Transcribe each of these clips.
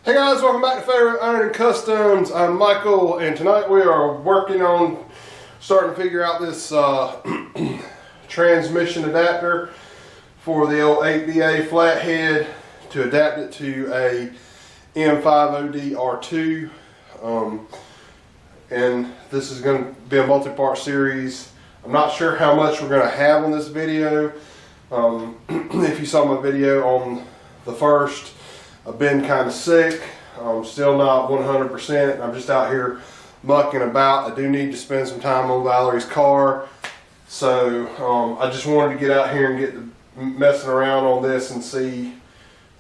Hey guys, welcome back to Favorite Iron and Customs. I'm Michael, and tonight we are working on starting to figure out this transmission adapter for the old 8BA flathead to adapt it to a M5od-R2. And this is going to be a multi-part series. I'm not sure how much we're going to have on this video. If you saw my video on the first, I've been kind of sick. I'm still not 100%. I'm just out here mucking about. I do need to spend some time on Valerie's car. So I just wanted to get out here and get messing around on this and see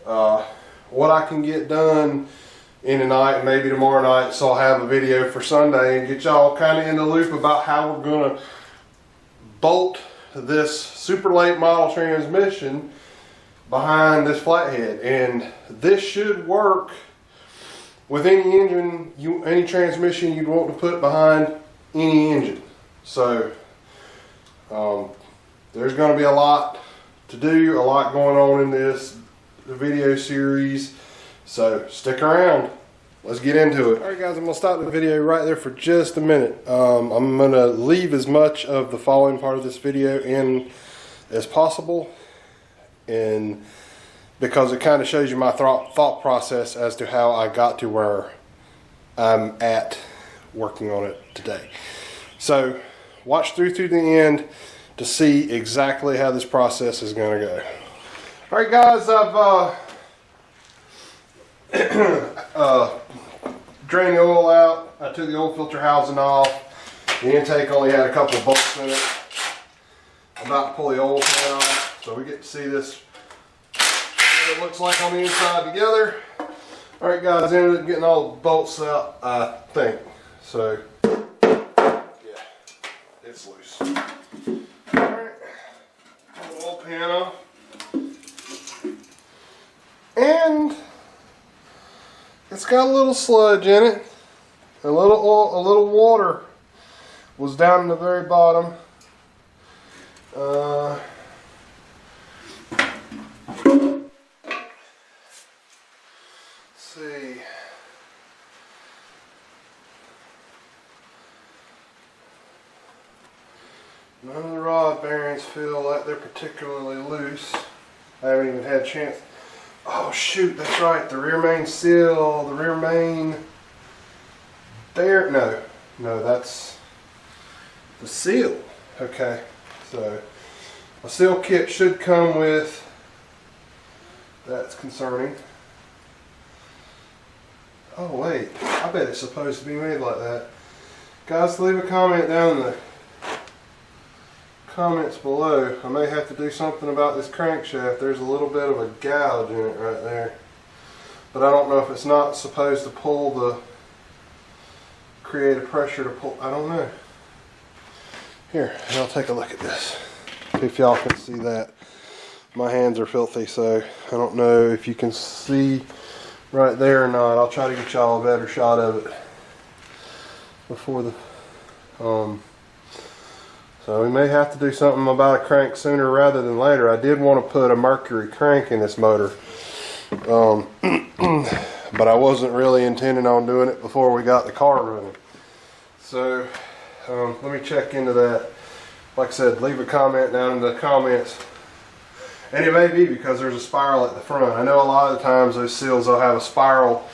what I can get done in the night and maybe tomorrow night. So I'll have a video for Sunday and get y'all kind of in the loop about how we're going to bolt this super late model transmission behind this flathead. And this should work with any engine, any transmission you'd want to put behind any engine. So there's going to be a lot to do, a lot going on in this video series. So stick around. Let's get into it. Alright guys, I'm going to stop the video right there for just a minute. I'm going to leave as much of the following part of this video in as possible, and because it kind of shows you my thought process as to how I got to where I'm at working on it today. So watch through to the end to see exactly how this process is going to go. Alright guys, I've drained the oil out. I took the oil filter housing off. The intake only had a couple of bolts in it. I'm about to pull the oil pan off, so we get to see this, what it looks like on the inside together. Alright guys, ended up getting all the bolts out, I think. So, yeah, it's loose. Alright, pull the oil pan off. And it's got a little sludge in it. A little oil, a little water was down in the very bottom. Let's see. None of the rod bearings feel like they're particularly loose. I haven't even had a chance. Oh shoot, that's right, the rear main seal, the rear main there, no, that's the seal. Okay, so a seal kit should come with, that's concerning. Oh wait, I bet it's supposed to be made like that. Guys, leave a comment down in the comments below. I may have to do something about this crankshaft. There's a little bit of a gouge in it right there, but I don't know if it's not supposed to pull the, create a pressure to pull, I don't know. Here, I'll take a look at this, see if y'all can see that. My hands are filthy, so I don't know if you can see right there or not. I'll try to get y'all a better shot of it before the so we may have to do something about a crank sooner rather than later. I did want to put a Mercury crank in this motor, but I wasn't really intending on doing it before we got the car running. So let me check into that. Like I said, leave a comment down in the comments. And it may be because there's a spiral at the front. I know a lot of the times those seals will have a spiral,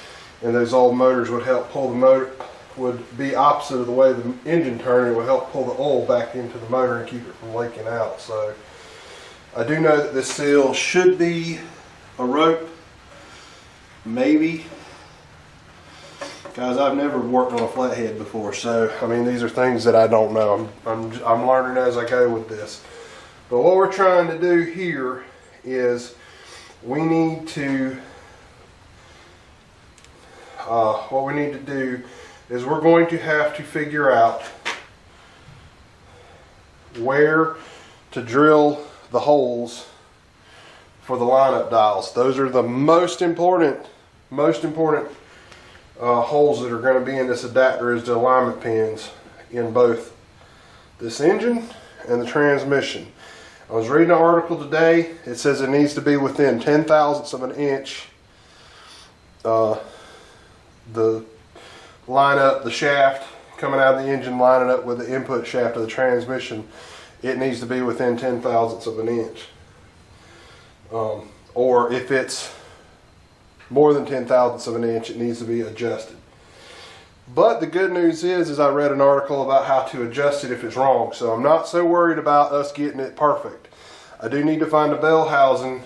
and those old motors would help pull the motor, would be opposite of the way the engine turned. It would help pull the oil back into the motor and keep it from leaking out. So I do know that this seal should be a rope, maybe. Guys, I've never worked on a flathead before, so I mean, these are things that I don't know. I'm learning as I go with this. But what we're trying to do here is we need to is we're going to have to figure out where to drill the holes for the lineup dials. Those are the most important holes that are going to be in this adapter, is the alignment pins in both this engine and the transmission. I was reading an article today. It says it needs to be within 10 thousandths of an inch line up the shaft coming out of the engine, lining up with the input shaft of the transmission, it needs to be within 0.010 of an inch. Or if it's more than 0.010 of an inch, it needs to be adjusted. But the good news is I read an article about how to adjust it if it's wrong, so I'm not so worried about us getting it perfect. I do need to find a bell housing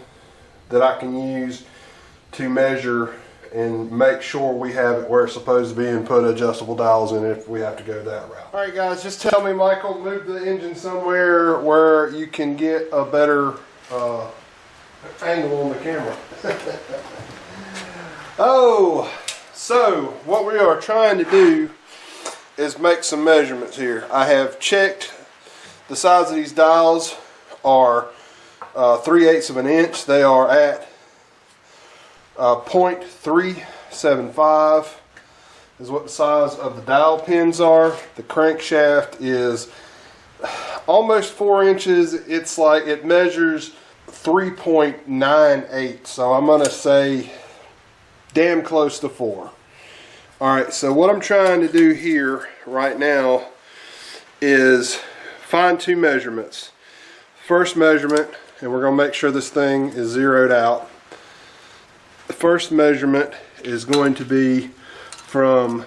that I can use to measure and make sure we have it where it's supposed to be and put adjustable dials in if we have to go that route. Alright guys, just tell me, Michael, move the engine somewhere where you can get a better angle on the camera. Oh, so what we are trying to do is make some measurements here. I have checked the size of these dials are 3/8 of an inch. They are at 0.375 is what the size of the dial pins are. The crankshaft is almost 4 inches. It's like it measures 3.98, so I'm gonna say damn close to 4. Alright, so what I'm trying to do here right now is find two measurements. First measurement, and we're going to make sure this thing is zeroed out. The first measurement is going to be from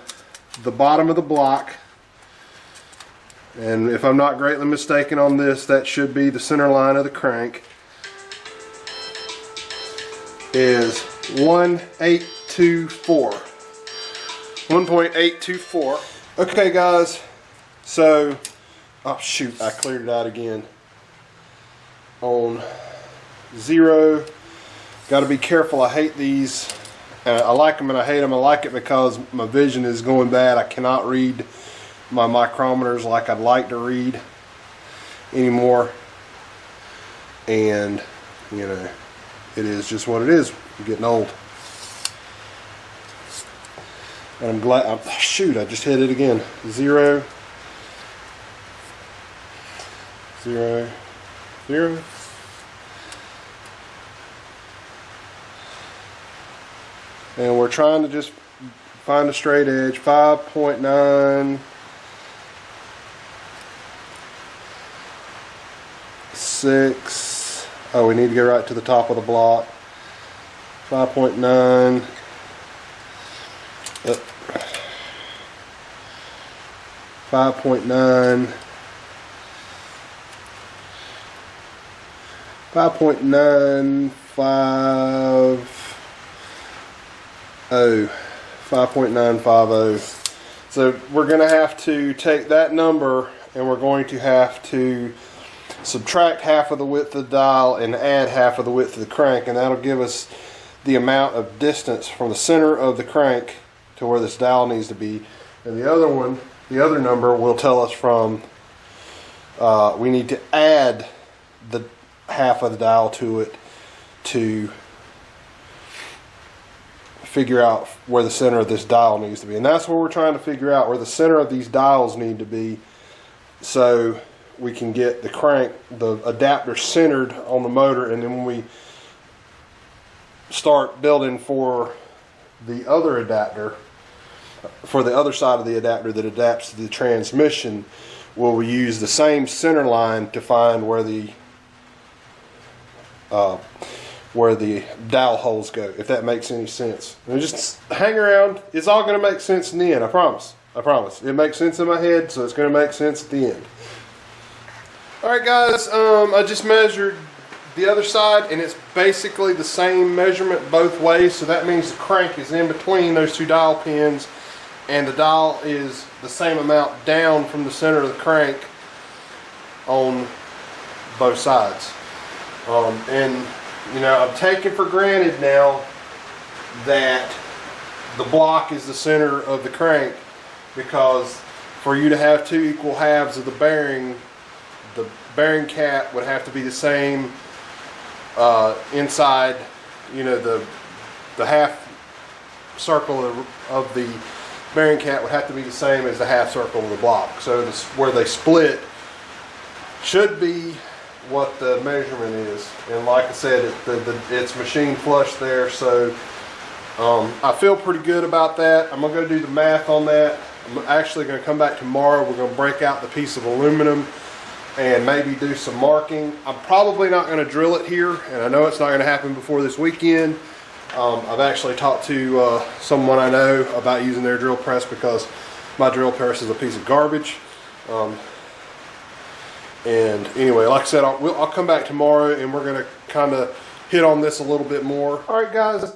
the bottom of the block, and if I'm not greatly mistaken on this, that should be the center line of the crank, is 1.824. Okay guys, so, oh shoot, I cleared it out again. On 0, got to be careful. I hate these. I like them and I hate them. I like it because my vision is going bad. I cannot read my micrometers like I'd like to read anymore. And, you know, it is just what it is. I'm getting old. And I'm glad, shoot, I just hit it again. 0, 0, 0. And we're trying to just find a straight edge. 5.9. 6. Oh, we need to go right to the top of the block. 5.9. 5.9. 5.950. 5.950. So we're going to have to take that number and we're going to have to subtract half of the width of the dial and add half of the width of the crank, and that'll give us the amount of distance from the center of the crank to where this dial needs to be. And the other one, the other number will tell us from we need to add the half of the dial to it to figure out where the center of this dial needs to be. And that's what we're trying to figure out, where the center of these dials need to be, so we can get the crank, the adapter centered on the motor, and then when we start building for the other adapter, for the other side of the adapter that adapts to the transmission, we'll use the same center line to find where the dial holes go, if that makes any sense. And just hang around. It's all going to make sense in the end, I promise. I promise. It makes sense in my head, so it's going to make sense at the end. Alright guys, I just measured the other side, and it's basically the same measurement both ways, so that means the crank is in between those two dial pins, and the dial is the same amount down from the center of the crank on both sides. And you know, I'm taking for granted now that the block is the center of the crank, because for you to have two equal halves of the bearing cap would have to be the same inside, you know, the half circle of the bearing cap would have to be the same as the half circle of the block. So this, where they split should be what the measurement is. And like I said, it's machine flush there, so I feel pretty good about that. I'm gonna go do the math on that. I'm actually gonna come back tomorrow. We're gonna break out the piece of aluminum and maybe do some marking. I'm probably not gonna drill it here, and I know it's not gonna happen before this weekend. I've actually talked to someone I know about using their drill press because my drill press is a piece of garbage. And anyway, like I said, I'll come back tomorrow and we're gonna kind of hit on this a little bit more. All right, guys,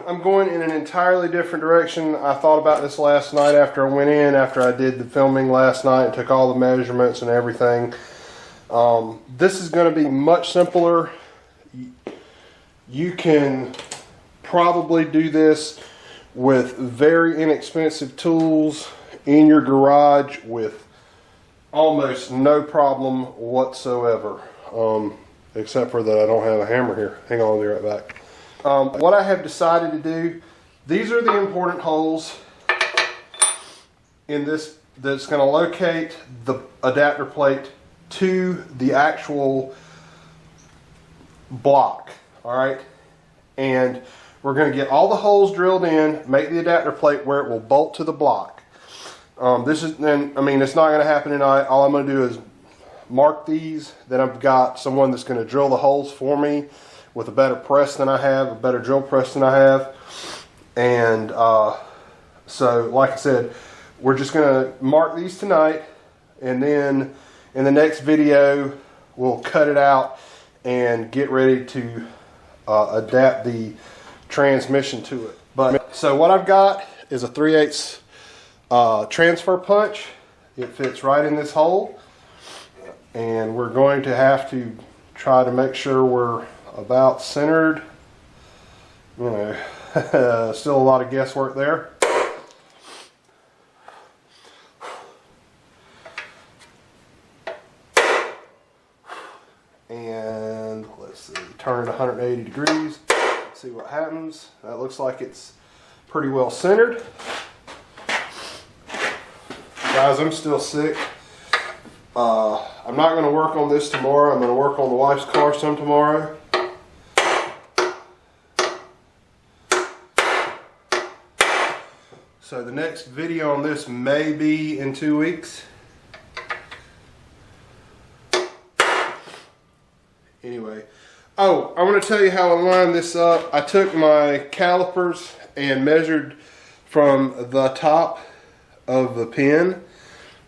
I'm going in an entirely different direction. I thought about this last night after I went in, after I did the filming last night and took all the measurements and everything. This is going to be much simpler. You can probably do this with very inexpensive tools in your garage with almost no problem whatsoever. Except for that I don't have a hammer here. Hang on, I'll be right back. What I have decided to do, these are the important holes in this that's going to locate the adapter plate to the actual block. All right, and we're going to get all the holes drilled in, make the adapter plate where it will bolt to the block. This is then, I mean, it's not going to happen tonight. All I'm going to do is mark these. Then I've got someone that's going to drill the holes for me with a better press than I have, a better drill press than I have. And so like I said, we're just going to mark these tonight, and then in the next video we'll cut it out and get ready to adapt the transmission to it. But so what I've got is a 3/8 transfer punch. It fits right in this hole. And we're going to have to try to make sure we're about centered. You know, still a lot of guesswork there. And let's see, turn it 180 degrees. See what happens. That looks like it's pretty well centered. Guys, I'm still sick. I'm not going to work on this tomorrow. I'm going to work on the wife's car some tomorrow. So the next video on this may be in 2 weeks. Anyway. Oh, I want to tell you how I lined this up. I took my calipers and measured from the top of the pin,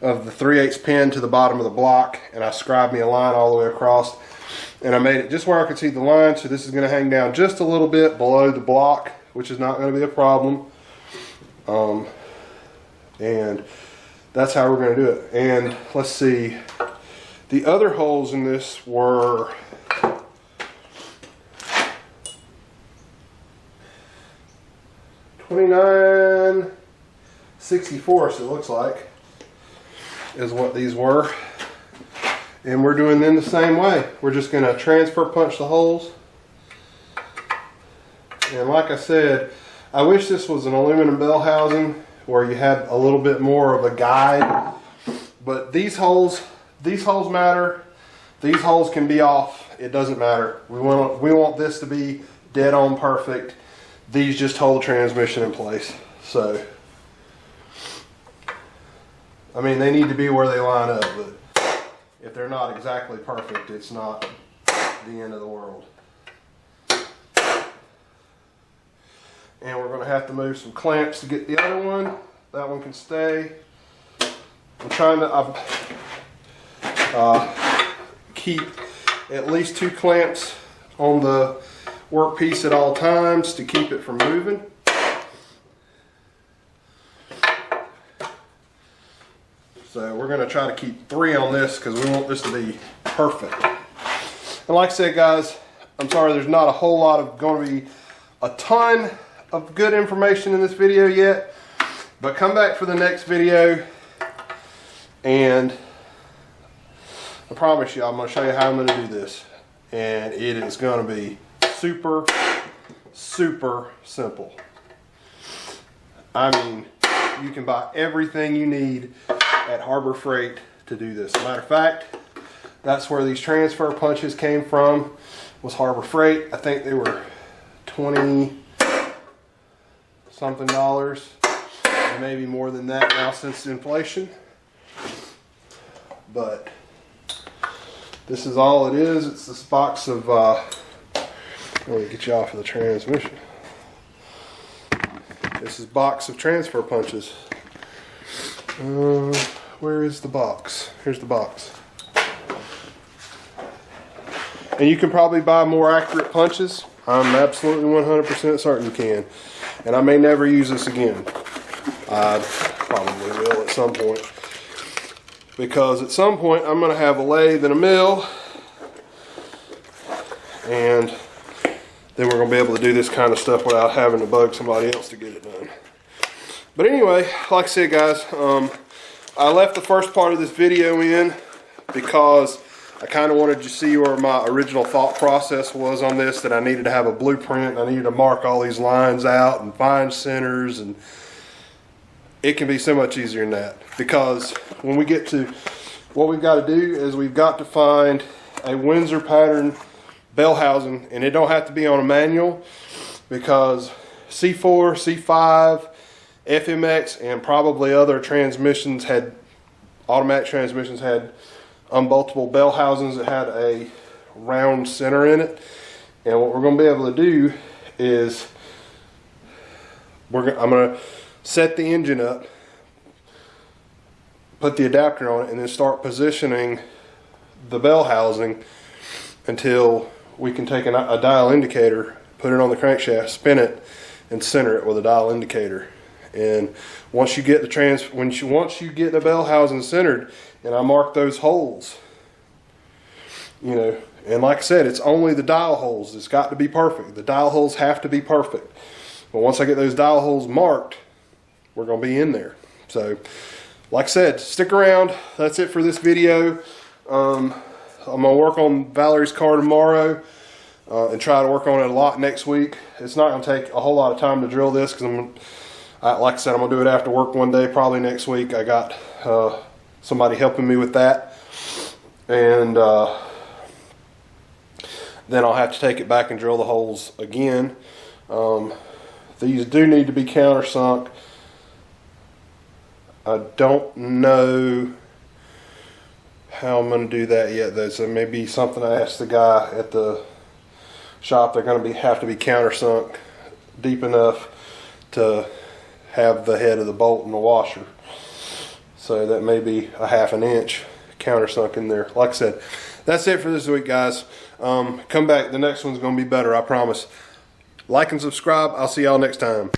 of the 3/8 pin to the bottom of the block, and I scribed me a line all the way across, and I made it just where I could see the line. So this is going to hang down just a little bit below the block, which is not going to be a problem. And that's how we're going to do it. And let's see, the other holes in this were 29/64, it looks like, is what these were. And we're doing them the same way. We're just going to transfer punch the holes. And like I said, I wish this was an aluminum bell housing where you had a little bit more of a guide. But these holes matter. These holes can be off. It doesn't matter. We want this to be dead on perfect. These just hold the transmission in place. So, I mean, they need to be where they line up, but if they're not exactly perfect, it's not the end of the world. And we're going to have to move some clamps to get the other one. That one can stay. I'm trying to keep at least 2 clamps on the workpiece at all times to keep it from moving. So we're going to try to keep 3 on this because we want this to be perfect. And like I said, guys, I'm sorry there's not a whole lot of going to be a ton of good information in this video yet, but come back for the next video and I promise you I'm going to show you how I'm going to do this, and it is going to be super simple. I mean, you can buy everything you need at Harbor Freight to do this. As a matter of fact, that's where these transfer punches came from, was Harbor Freight. I think they were 20, something, and maybe more than that now since inflation. But this is all it is. It's this box of, let me get you off of the transmission. This is a box of transfer punches. Where is the box? Here's the box. And you can probably buy more accurate punches. I'm absolutely 100% certain you can. And I may never use this again. I probably will at some point. Because at some point I'm going to have a lathe and a mill. And then we're going to be able to do this kind of stuff without having to bug somebody else to get it done. But anyway, like I said, guys, I left the first part of this video in because I kind of wanted to see where my original thought process was on this, that I needed to have a blueprint. I needed to mark all these lines out and find centers, and it can be so much easier than that. Because when we get to what we've got to do is we've got to find a Windsor pattern bell housing, and it don't have to be on a manual, because C4, C5, FMX, and probably other transmissions had, automatic transmissions had unboltable bell housings that had a round center in it. And what we're going to be able to do is I'm going to set the engine up, put the adapter on it, and then start positioning the bell housing until we can take a dial indicator, put it on the crankshaft, spin it, and center it with a dial indicator. And once you get the once you get the bell housing centered, and I mark those holes, you know, and like I said, it's only the dial holes. It's got to be perfect. The dial holes have to be perfect. But once I get those dial holes marked, we're going to be in there. So, like I said, stick around. That's it for this video. I'm going to work on Valerie's car tomorrow and try to work on it a lot next week. It's not going to take a whole lot of time to drill this because like I said, I'm going to do it after work one day, probably next week. I got somebody helping me with that. And then I'll have to take it back and drill the holes again. These do need to be countersunk. I don't know how I'm going to do that yet, though. So maybe something I asked the guy at the shop. They're going to have to be countersunk deep enough to have the head of the bolt and the washer. So that may be a ½ an inch countersunk in there. Like I said, that's it for this week, guys. Come back. The next one's going to be better, I promise. Like and subscribe. I'll see y'all next time.